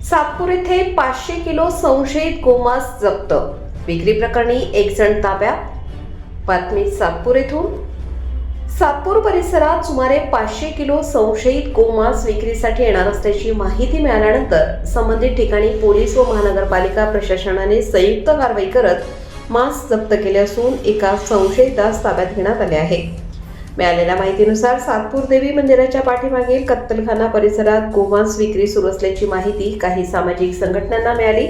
सातपूर येथे 500 किलो संशयित गोमांस जप्त. विक्री प्रकरणी एक जण ताब्यात. बातमी सातपूर येथून. सातपूर परिसरात सुमारे 500 किलो संशयित गोमांस विक्रीसाठी येणार असल्याची माहिती मिळाल्यानंतर संबंधित ठिकाणी पोलीस व महानगरपालिका प्रशासनाने संयुक्त कारवाई करत मांस जप्त केले असून एका संशयितास ताब्यात घेण्यात आले आहे. मिळालेल्या माहितीनुसार सातपूर देवी मंदिराच्या पाठीमागील कत्तलखाना परिसरात गोमांस विक्री सुरू असल्याची माहिती काही सामाजिक संघटनांना मिळाली.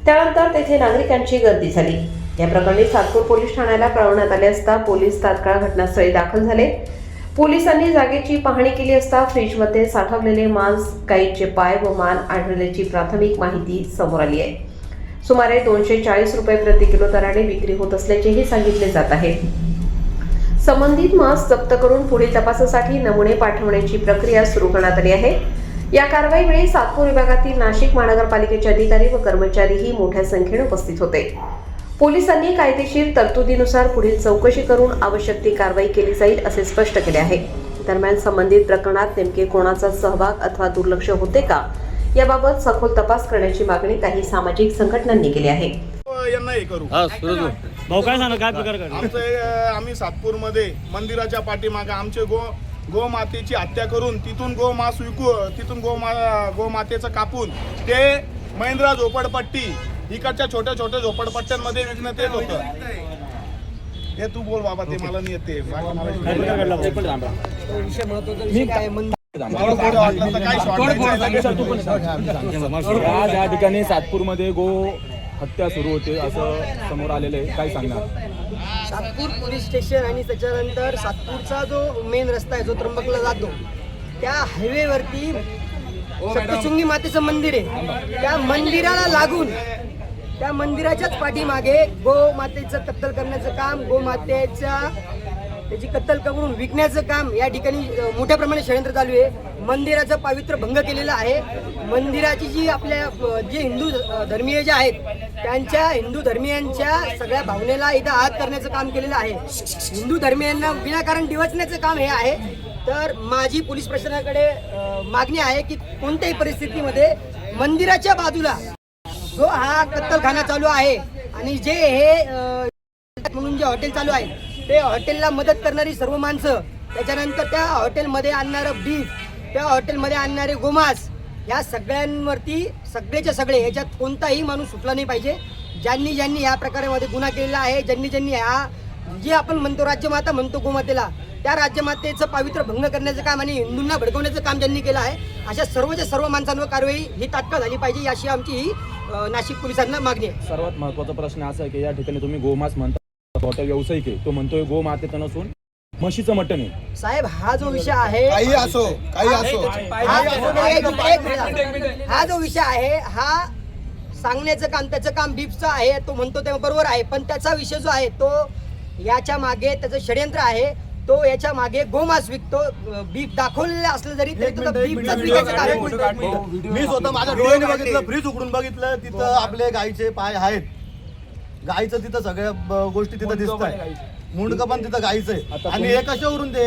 त्यानंतर तेथे नागरिकांची गर्दी झाली. या प्रकरणी सातपूर पोलीस ठाण्याला कळवण्यात आले असता पोलीस तात्काळ घटनास्थळी दाखल झाले. पोलिसांनी जागेची पाहणी केली असता फ्रीजमध्ये साठवलेले मांस, गायीचे पाय व मान आढळल्याची प्राथमिक माहिती समोर आली आहे. सुमारे 240 रुपये प्रति किलो दराने विक्री होत असल्याचेही सांगितले जात आहे. संबंधित मांस जप्त करून पुढील तपासासाठी नमुने पाठवण्याची प्रक्रिया सुरू करण्यात आली आहे. या कारवाईवेळी सातपूर विभागातील नाशिक महानगरपालिकेचे अधिकारी व कर्मचारीही मोठ्या संख्येने उपस्थित होते. पोलिसांनी कायदेशीर तरतुदीनुसार पुढील चौकशी करून आवश्यक ती कारवाई केली जाईल असे स्पष्ट केले आहे. दरम्यान संबंधित प्रकरणात नेमके कोणाचा सहभाग अथवा दुर्लक्ष होते का याबाबत सखोल तपास करण्याची मागणी काही सामाजिक संघटनांनी केली आहे. भाऊ काय सांगा, काय प्रकार आम्ही सातपूरमध्ये मंदिराच्या पाठीमागे आमचे गोमातेची हत्या करून तिथून गोमांस विकू, तिथून गोमातेचं कापून ते महिंद्रा झोपडपट्टी इकडच्या छोट्या छोट्या झोपडपट्ट्यांमध्ये विकण्यात येत होतं. हे तू बोल बाबा, ते मला नाही येते. आज या ठिकाणी सातपूरमध्ये गो हत्या सुरू होते असं समोर आलेलं आहे, काय सांगणार? सातपूर पोलीस स्टेशन आणि त्याच्यानंतर सातपूरचा जो मेन रस्ता आहे जो त्र्यंबकला जातो त्या हायवेवरती सप्तशृंगी मातेचं मंदिर आहे. त्या मंदिराला लागून त्या मंदिराच्याच पाठीमागे गो मातेचं कत्तल करण्याचं काम, त्याची कत्तल करून विकण्याचं काम या ठिकाणी मोठ्या प्रमाणात षडयंत्र चालू आहे. मंदिराचं पावित्र्य भंग केलेलं आहे. मंदिराची जी आपल्या जे हिंदू धर्मीय जे आहेत त्यांच्या हिंदू धर्मीयांच्या सगळ्या भावनेला इथं आघात करण्याचं काम केलेलं आहे. हिंदू धर्मीयांना विनाकारण डिवचण्याचं काम हे आहे. तर माझी पोलीस प्रशासनाकडे मागणी आहे की कोणत्याही परिस्थितीमध्ये मंदिराच्या बाजूला जो हा कत्तलखाना चालू आहे आणि जे हे म्हणून जे हॉटेल चालू आहे ते हॉटेलला मदत करणारी सर्व माणसं, त्याच्यानंतर त्या हॉटेलमध्ये आणणारं बीफ, त्या हॉटेलमध्ये आणणारे गोमांस, या सगळ्यांवरती सगळेच्या सगळे याच्यात कोणताही माणूस सुटला नाही पाहिजे. ज्यांनी या प्रकारामध्ये गुन्हा केलेला आहे, ज्यांनी ह्या जे आपण म्हणतो राज्यमाता म्हणतो गोमातेला, त्या राज्यमातेचं पावित्र्य भंग करण्याचं काम आणि हिंदूंना भडकवण्याचं काम ज्यांनी केलं आहे अशा सर्वच्या सर्व माणसांवर कारवाई ही तात्काळ झाली पाहिजे, अशी आमची ही नाशिक पोलिसांना मागणी आहे. सर्वात महत्त्वाचा प्रश्न असा आहे की या ठिकाणी तुम्ही गोमांस म्हणता, हॉटेल व्यावसायिक आहे, तो म्हणतोय गोमातेचं नसून म्हशीचं मटण आहे. साहेब, हा जो विषय आहे, हा जो विषय आहे हा सांगण्याचं काम, त्याचं काम बीफचं आहे, तो म्हणतो ते बरोबर आहे. पण त्याचा विषय जो आहे तो याच्या मागे त्याचं षडयंत्र आहे. तो याच्या मागे गोमांस विकतो. बीफ दाखवलेलं असलं जरी तरी तो बीफचं विकायचं कारण. मी स्वतः माझ्या डोळ्याने बघितलं, फ्रीज उघडून बघितलं, तिथं आपले गाईचे पाय आहेत. गाईचं तिथं सगळ्या गोष्टी तिथं दिसत आहे. मुंडकं पण तिथं गाईचं आहे. आणि हे कशावरून ते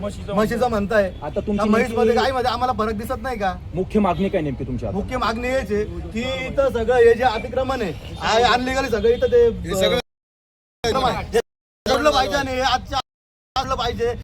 म्हशीचं म्हणताय? आता तुमची म्हैसमध्ये गाईमध्ये आम्हाला फरक दिसत नाही का? मुख्य मागणी काय नेमकी तुमच्या? मुख्य मागणी हेच आहे की इथं सगळं हे जे अतिक्रमण आहे अनलिगली सगळं इथं ते पाहिजे आणि आजच्या पाहिजे.